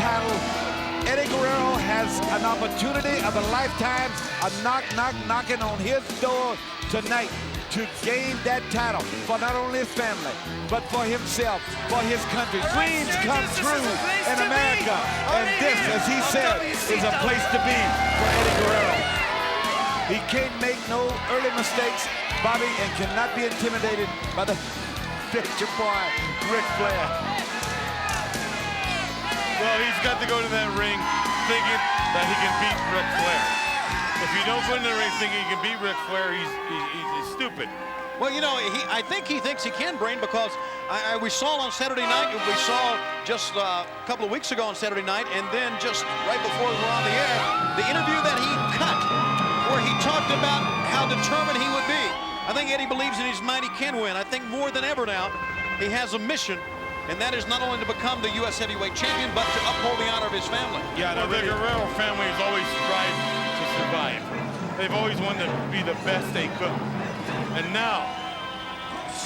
title. Eddie Guerrero has an opportunity of a lifetime, a knocking on his door tonight to gain that title for not only his family, but for himself, for his country. Dreams come true in America, and this, as he said, is a place to be for Eddie Guerrero. He can't make no early mistakes, Bobby, and cannot be intimidated by the picture boy, Ric Flair. Well, he's got to go to that ring thinking that he can beat Ric Flair. If you don't go in the ring thinking you can beat Ric Flair, he's stupid. Well, you know, I think he thinks he can, Brain, because we saw on Saturday night, we saw just a couple of weeks ago on Saturday night, and then just right before we were on the air, the interview that he cut, where he talked about how determined he would be. I think Eddie believes in his mind he can win. I think more than ever now, he has a mission, and that is not only to become the U.S. heavyweight champion, but to uphold the honor of his family. Yeah, well, the Guerrero family has always strived to survive. They've always wanted to be the best they could. And now,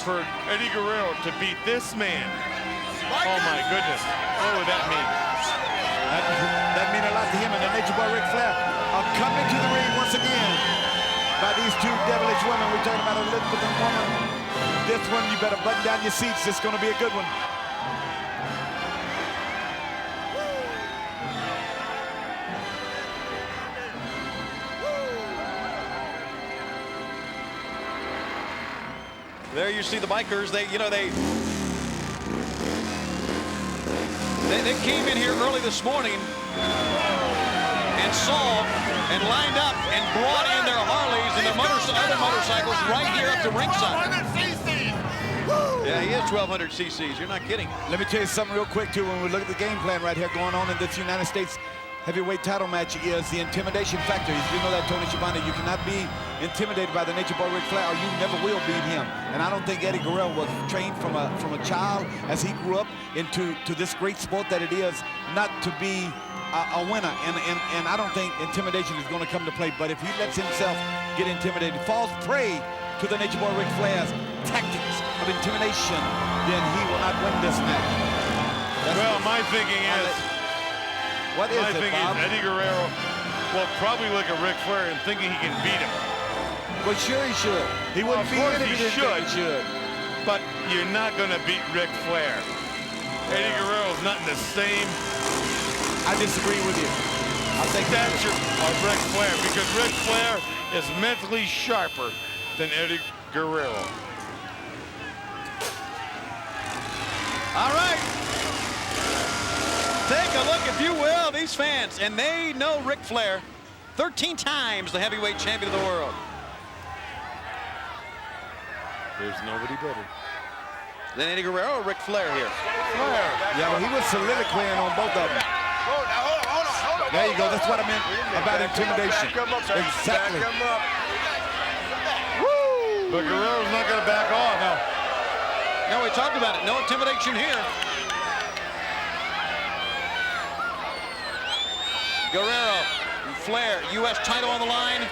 for Eddie Guerrero to beat this man, oh my goodness, what would that mean? That mean a lot to him, and the Nature Boy Ric Flair are coming to the ring once again by these two devilish women. We're talking about Elizabeth and woman. This one, you better button down your seats. It's going to be a good one. There you see the bikers. They came in here early this morning and saw and lined up and brought in their Harleys and their other motorcycles right here up to ringside. Yeah, he is 1,200 cc's. You're not kidding. Let me tell you something real quick, too. When we look at the game plan right here going on in this United States heavyweight title match is the intimidation factor. You know that, Tony Schiavone. You cannot be intimidated by the Nature Boy Ric Flair, or you never will beat him. And I don't think Eddie Guerrero was trained from a child as he grew up into this great sport that it is, not to be a winner. And I don't think intimidation is going to come to play. But if he lets himself get intimidated, falls prey to the Nature Boy Ric Flair's tactics of intimidation, then he will not win this match. Well, my thinking is, what is my it, thinking Bob? is Eddie Guerrero will probably look at Ric Flair and thinking he can beat him. Well, sure he should. He wouldn't be in if he didn't think he should. But you're not going to beat Ric Flair. Eddie Guerrero's not in the same. I disagree with you. I think stature of Ric Flair, because Ric Flair is mentally sharper than Eddie Guerrero. All right. Take a look, if you will, these fans, and they know Ric Flair, 13 times the heavyweight champion of the world. There's nobody better. Then Eddie Guerrero or Ric Flair here? Flair. Yeah, well, he was soliloquying on both of them. There you go. That's what I meant about intimidation. Exactly. Woo! But Guerrero's not going to back off. No, we talked about it. No intimidation here. Guerrero, Flair, U.S. title on the line.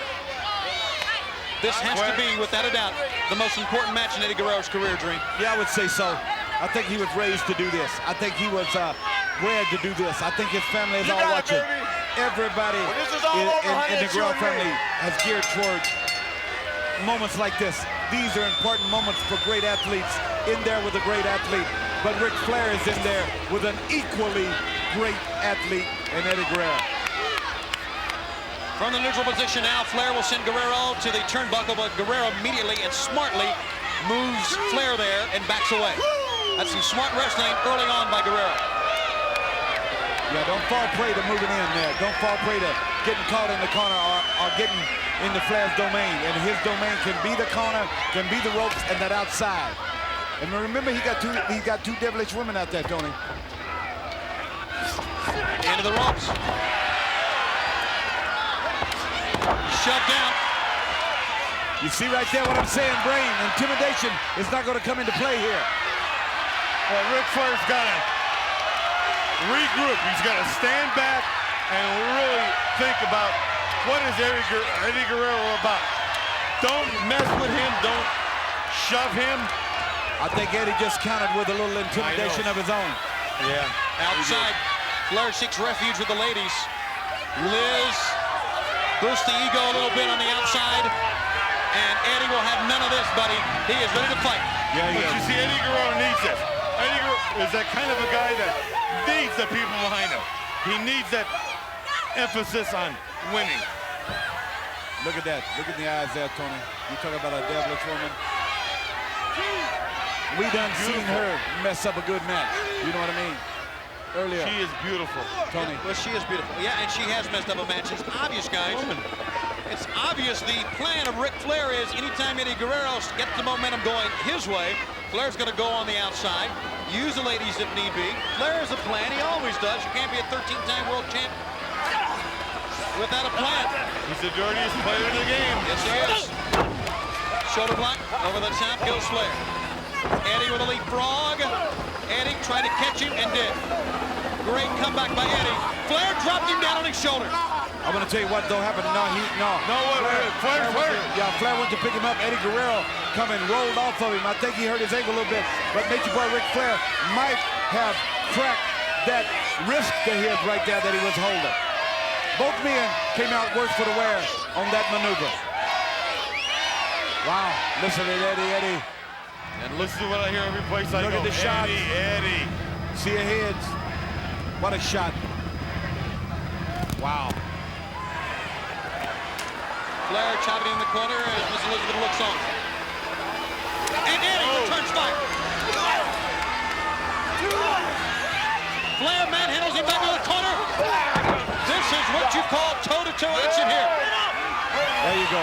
This has to be, without a doubt, the most important match in Eddie Guerrero's career, Dream. Yeah, I would say so. I think he was raised to do this. I think he was bred to do this. I think his family is all watching. Everybody in the Guerrero family has geared towards moments like this. These are important moments for great athletes in there with a great athlete. But Ric Flair is in there with an equally great athlete in Eddie Guerrero. From the neutral position now, Flair will send Guerrero to the turnbuckle, but Guerrero immediately and smartly moves Flair there and backs away. That's some smart wrestling early on by Guerrero. Yeah, don't fall prey to moving in there. Don't fall prey to getting caught in the corner or getting into Flair's domain. And his domain can be the corner, can be the ropes, and that outside. And remember, he got two devilish women out there, Tony. Into the ropes. Shoved down. You see right there what I'm saying, Brain? Intimidation is not going to come into play here. Well, Ric Flair's got to regroup. He's got to stand back and really think about what is Eddie Guerrero about. Don't mess with him. Don't shove him. I think Eddie just countered with a little intimidation of his own. Yeah. Outside. Flair seeks refuge with the ladies. Liz boosts the ego a little bit on the outside. And Eddie will have none of this, buddy. He is ready to fight. Yeah, but you see, Eddie Guerrero needs this. Eddie Guerrero is that kind of a guy that needs the people behind him. He needs that emphasis on winning. Look at that. Look at the eyes there, Tony. You talk about a devilish woman. We done seen her mess up a good match. You know what I mean? Earlier. She is beautiful. Tony. Well, she is beautiful. Yeah, and she has messed up a match. It's obvious, guys. It's obvious the plan of Ric Flair is anytime Eddie Guerrero gets the momentum going his way, Flair's going to go on the outside, use the ladies if need be. Flair is a plan. He always does. You can't be a 13-time world champ without a plan. He's the dirtiest player in the game. Yes, he is. Shoulder block. Over the top goes Flair. Eddie with a leapfrog. Eddie tried to catch him and did. Great comeback by Eddie. Flair dropped him down on his shoulder. I'm going to tell you what, though, happened. No. Flair. Flair went to pick him up. Eddie Guerrero coming, rolled off of him. I think he hurt his ankle a little bit. But Nature Boy Ric Flair might have cracked that wrist of his right there that he was holding. Both men came out worse for the wear on that maneuver. Wow. Listen to Eddie. And listen to what I hear every place I go. Look at the shot. Eddie. See your heads. What a shot. Wow. Flair chopping in the corner as Miss Elizabeth looks on. And Eddie returns fire. Flair manhandles him back to the corner. This is what you call toe-to-toe action here. There you go.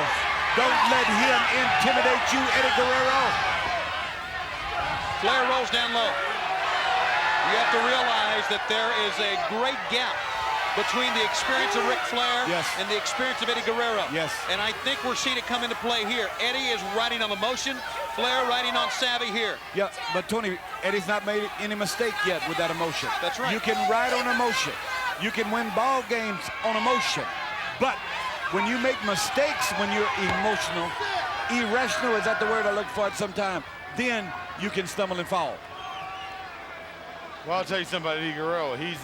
Don't let him intimidate you, Eddie Guerrero. Flair rolls down low. You have to realize that there is a great gap between the experience of Ric Flair and the experience of Eddie Guerrero. Yes. And I think we're seeing it come into play here. Eddie is riding on emotion, Flair riding on savvy here. Yeah, but Tony, Eddie's not made any mistake yet with that emotion. That's right. You can ride on emotion. You can win ball games on emotion. But when you make mistakes when you're emotional, irrational, is that the word I look for at some time, then you can stumble and fall. Well, I'll tell you something about Eddie Guerrero. He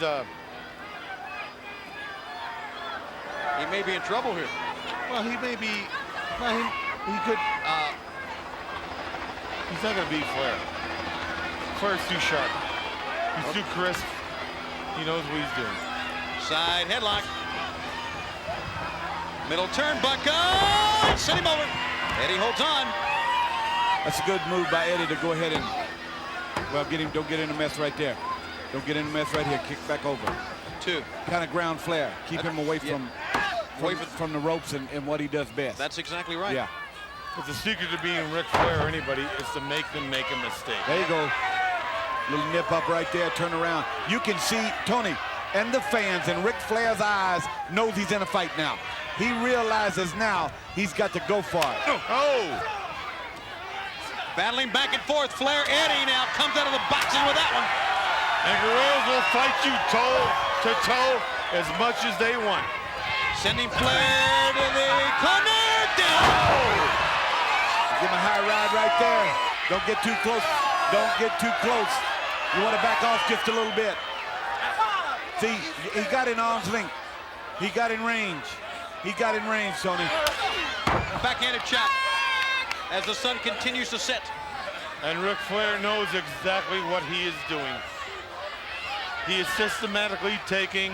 may be in trouble here. Well, he may be. Well, he could. He's not going to beat Flair. Flair's too sharp. He's too crisp. He knows what he's doing. Side headlock. Middle turnbuckle. Send him over. Eddie holds on. That's a good move by Eddie to go ahead and, well, don't get in a mess right there. Don't get in a mess right here. Kick back over. 2. Kind of ground Flair. Keep him away from the ropes and what he does best. That's exactly right. Yeah. But the secret to being Ric Flair or anybody is to make them make a mistake. There you go. Little nip up right there, turn around. You can see Tony and the fans in Ric Flair's eyes knows he's in a fight now. He realizes now he's got to go for it. Oh! Battling back and forth. Flair, Eddie now comes out of the boxing with that one. And Guerrero's will fight you toe to toe as much as they want. Sending Flair to the corner. Down. Give him a high ride right there. Don't get too close. Don't get too close. You want to back off just a little bit. See, he got in arm's length. He got in range. He got in range, Tony. Backhanded chop as the sun continues to set. And Ric Flair knows exactly what he is doing. He is systematically taking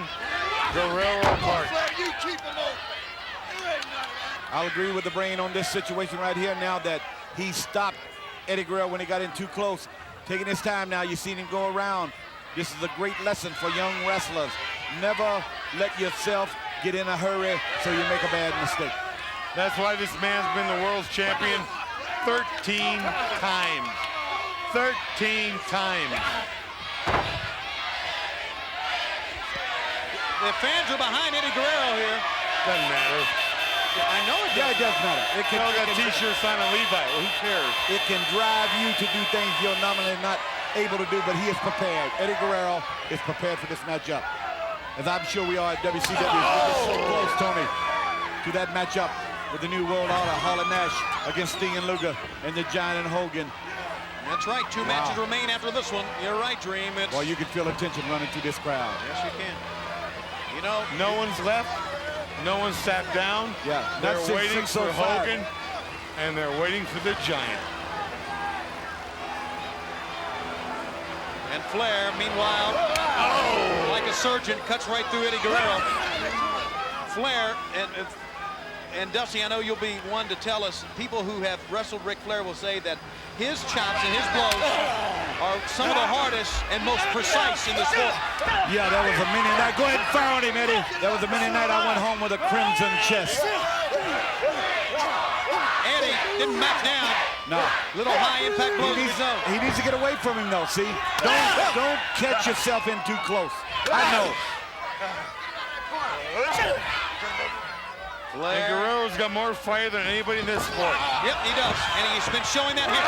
Guerrero apart. I'll agree with the brain on this situation right here now that he stopped Eddie Guerrero when he got in too close. Taking his time now, you've seen him go around. This is a great lesson for young wrestlers. Never let yourself get in a hurry so you make a bad mistake. That's why this man's been the world's champion 13 times. 13 times. The fans are behind Eddie Guerrero here. Doesn't matter. I know it does. Yeah, it does matter. It They all got T-shirts on a Levi. Well, who cares? It can drive you to do things you're normally not able to do, but he is prepared. Eddie Guerrero is prepared for this matchup. As I'm sure we are at WCW. We're so close, Tony, to that matchup with the New World Order, Hall and Nash against Sting and Luger and the Giant and Hogan. And That's right. Two matches remain after this one. You're right, Dream. Well, you can feel the tension running through this crowd. Yes, you can. You know, no one's left. No one sat down. Yeah, they're that's waiting for Hogan, and they're waiting for the Giant. And Flair, meanwhile, like a surgeon, cuts right through Eddie Guerrero. Flair, and Dusty, I know you'll be one to tell us, people who have wrestled Ric Flair will say that his chops and his blows are some of the hardest and most precise in the sport. Yeah, that was a mini night. Go ahead and fire on him, Eddie. That was a mini night. I went home with a crimson chest. Eddie didn't back down. No. Little high impact blows. He needs to get away from him, though, see? Don't catch yourself in too close. I know. And Guerrero's got more fire than anybody in this sport. Yep, he does. And he's been showing that here.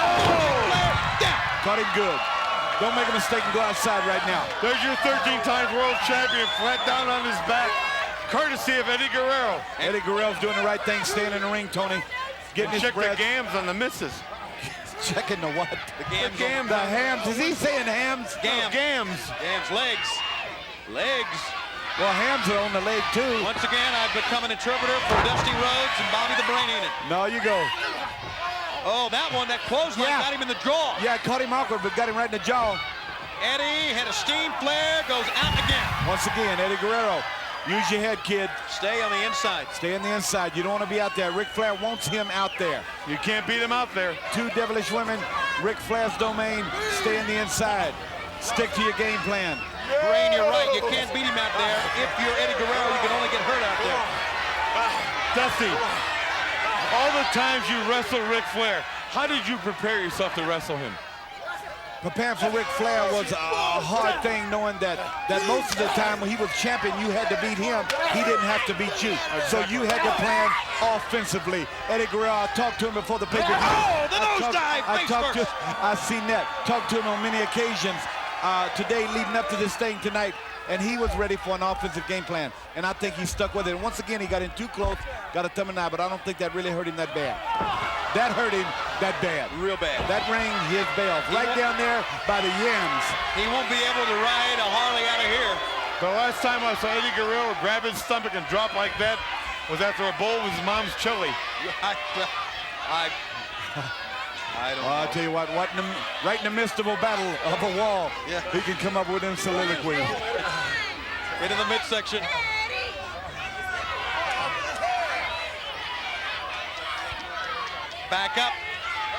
Caught him good. Don't make a mistake and go outside right now. There's your 13-time world champion flat down on his back, courtesy of Eddie Guerrero. Eddie Guerrero's doing the right thing, staying in the ring, Tony. Getting his check breath. the gams on the misses. Checking the what? The gams. The hams. Is he saying hams? Gams. Gams. Gams. Legs. Legs. Well, hams are on the leg, too. Once again, I've become an interpreter for Dusty Rhodes and Bobby the Brain Heenan. No, you go. Oh, that one, that clothesline got him in the jaw. Yeah, caught him awkward, but got him right in the jaw. Eddie had a steam flare, goes out again. Once again, Eddie Guerrero. Use your head, kid. Stay on the inside. Stay on the inside. You don't want to be out there. Ric Flair wants him out there. You can't beat him out there. Two devilish women. Ric Flair's domain. Stay on the inside. Stick to your game plan. Brain, you're right. You can't beat him out there. If you're Eddie Guerrero, you can only get hurt out there. Dusty, all the times you wrestled Ric Flair, how did you prepare yourself to wrestle him? Preparing for Ric Flair was a hard thing, knowing that most of the time when he was champion, you had to beat him. He didn't have to beat you. So you had to plan offensively. Eddie Guerrero, I talked to him before the pay-per-view. Oh, the nosedive! I've seen that. Talked to him on many occasions today leading up to this thing tonight, and he was ready for an offensive game plan, and I think he stuck with it. And once again, he got in too close, got a thumb and eye, but I don't think that really hurt him that bad. That hurt him that bad. Real bad. That rang his bell right down there by the yams. He won't be able to ride a Harley out of here. The last time I saw Eddie Guerrero grab his stomach and drop like that was after a bowl of his mom's chili. I don't know. I'll tell you what, right in the midst of a battle of a wall, he can come up with a soliloquy. Into the midsection. Back up.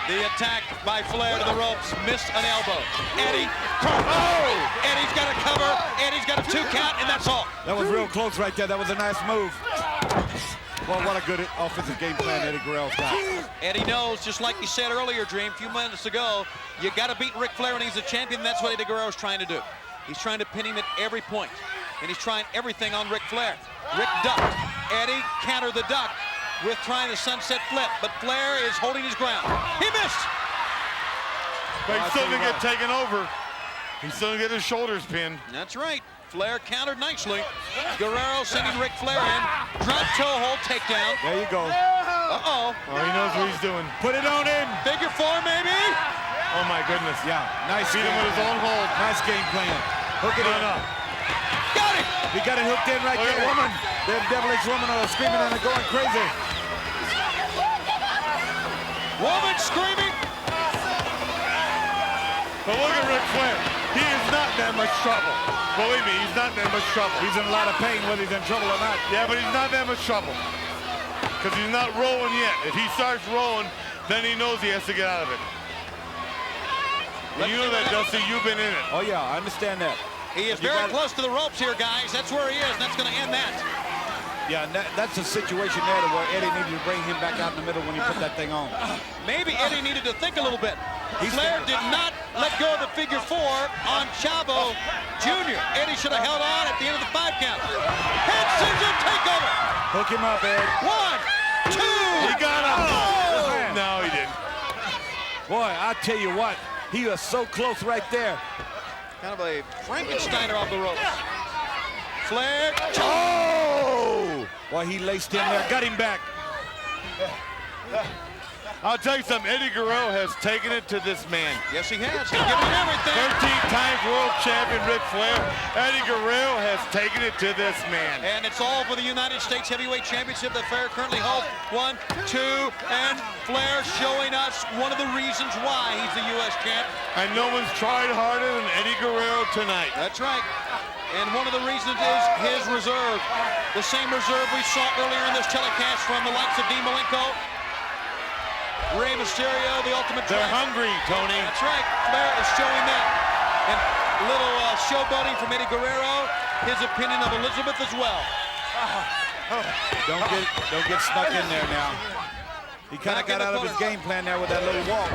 The attack by Flair to the ropes. Missed an elbow. Eddie. Eddie's got a cover. Eddie's got a 2 count, and that's all. That was real close right there. That was a nice move. Well, what a good offensive game plan Eddie Guerrero's got. Eddie knows, just like you said earlier, Dream, a few minutes ago, you got to beat Ric Flair when he's a champion. That's what Eddie Guerrero's trying to do. He's trying to pin him at every point, and he's trying everything on Ric Flair. Ric ducked. Eddie countered the duck with trying the sunset flip, but Flair is holding his ground. He missed. But he still didn't get taken over. He still didn't get his shoulders pinned. That's right. Flair countered nicely. Guerrero sending Ric Flair in. Drop toe hold takedown. There you go. Uh-oh. Oh, he knows what he's doing. Put it on him. Figure 4, maybe? Oh, my goodness. Yeah, nice. Beat him with his own hold. Nice game plan. Hook it in. Got it. He got it hooked in right there. Woman. Them devilish women are screaming and they're going crazy. Woman screaming. But look at Ric Flair. He is not that much trouble. Believe me, he's not that much trouble. He's in a lot of pain whether he's in trouble or not. Yeah, but he's not that much trouble. Because he's not rolling yet. If he starts rolling, then he knows he has to get out of it. And you know that, Dusty, you've been in it. Oh, yeah, I understand that. He is very close to the ropes here, guys. That's where he is. That's going to end that. Yeah, and that's a situation there where Eddie needed to bring him back out in the middle when he put that thing on. Maybe Eddie needed to think a little bit. Flair did not let go of the figure 4 on Chavo Jr. Eddie should have held on at the end of the 5 count. Head scissor takeover. Hook him up, Ed. 1, 2. He got him. Oh. No, he didn't. Boy, I tell you what, he was so close right there. Kind of a Frankensteiner off the ropes. Flair. Oh! Boy, he laced him there. Got him back. I'll tell you something, Eddie Guerrero has taken it to this man. Yes, he has. He's given it everything. 13 times world champion Ric Flair. Eddie Guerrero has taken it to this man. And it's all for the United States Heavyweight Championship that Flair currently holds. 1, 2, and Flair showing us one of the reasons why he's the U.S. champ. And no one's tried harder than Eddie Guerrero tonight. That's right. And one of the reasons is his reserve. The same reserve we saw earlier in this telecast from the likes of Dean Malenko, Rey Mysterio, the Ultimate They're Dragon. hungry, Tony. That's right. Flair is showing that. And a little showboating from Eddie Guerrero. His opinion of Elizabeth as well. Don't get stuck in there now. He kind of got out of his game plan there with that little walk.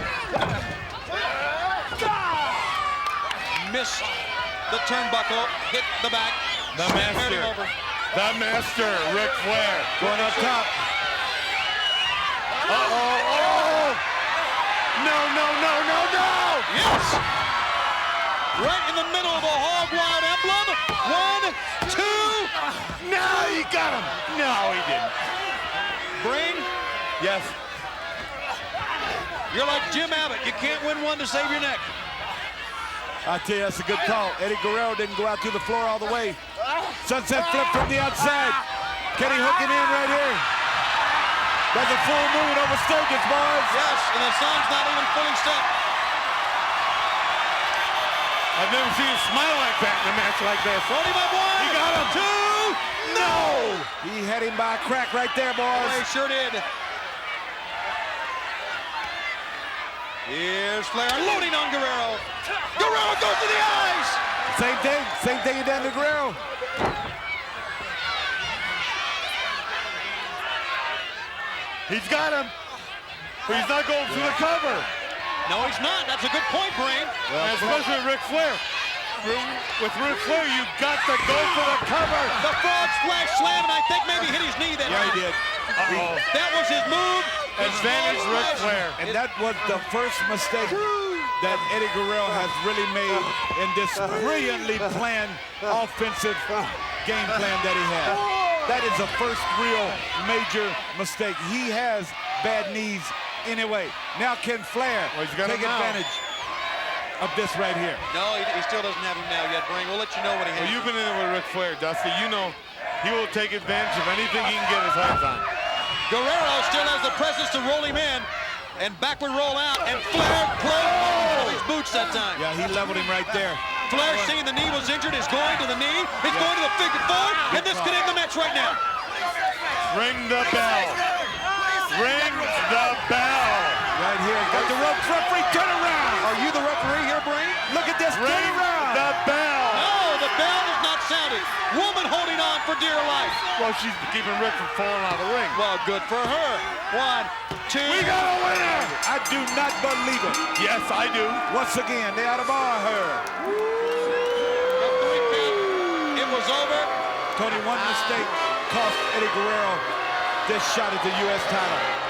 Missed the turnbuckle, hit the back. The master. Over. The master, Ric Flair. Going up top. Oh! No, no, no, no, no! Yes! Right in the middle of a hog wild emblem. 1, 2. No, he got him. No, he didn't. Brain, Yes. you're like Jim Abbott. You can't win one to save your neck. I tell you, that's a good call. Eddie Guerrero didn't go out to the floor all the way. Sunset flip from the outside. Kenny hooking in right here. That's a full moon over Sturgis, boys. Yes, and the sun's not even fully set. I've never seen him smile like that in a match like this. Brody, my boy. He got him. 2. No. He had him by a crack right there, boys. He sure did. Here's Flair loading on Guerrero. Guerrero goes to the eyes. Same thing he done to Guerrero. He's got him. But he's not going for the cover. No, he's not. That's a good point, Brain. And especially Ric Flair. With Ric Flair, you got to go for the cover. The frog splash slam, and I think maybe hit his knee that Yeah, time. he did. Uh-oh. That was his move. Advantage Ric Flair. And that was the first mistake that Eddie Guerrero has really made in this brilliantly planned offensive game plan that he had. That is the first real major mistake. He has bad knees anyway. Now can Flair take advantage of this right here? No, he still doesn't have him now yet, Brain. We'll let you know when he has Well, him. you've been in there with Ric Flair, Dusty. You know he will take advantage of anything he can get his hands on. Guerrero still has the presence to roll him in and backward roll out, and Flair closed his boots that time. Yeah, he leveled him right there. Flair, seeing the knee was injured, is going to the knee, is going to the figure four, and this could end the match right now. Ring the bell. Ring the bell. Right here. Got the ropes. Referee, turn around. Are you the referee here, Brain? Look at this. Turn Ring around. the bell. No, the bell is not sounded. Woman holding on for dear life. Well, she's keeping Ric from falling out of the ring. Well, good for her. 1, 2. We got a winner. I do not believe it. Yes, I do. Once again, they ought to bar her. The 3 count. It was over. Tony, one mistake cost Eddie Guerrero this shot at the U.S. title.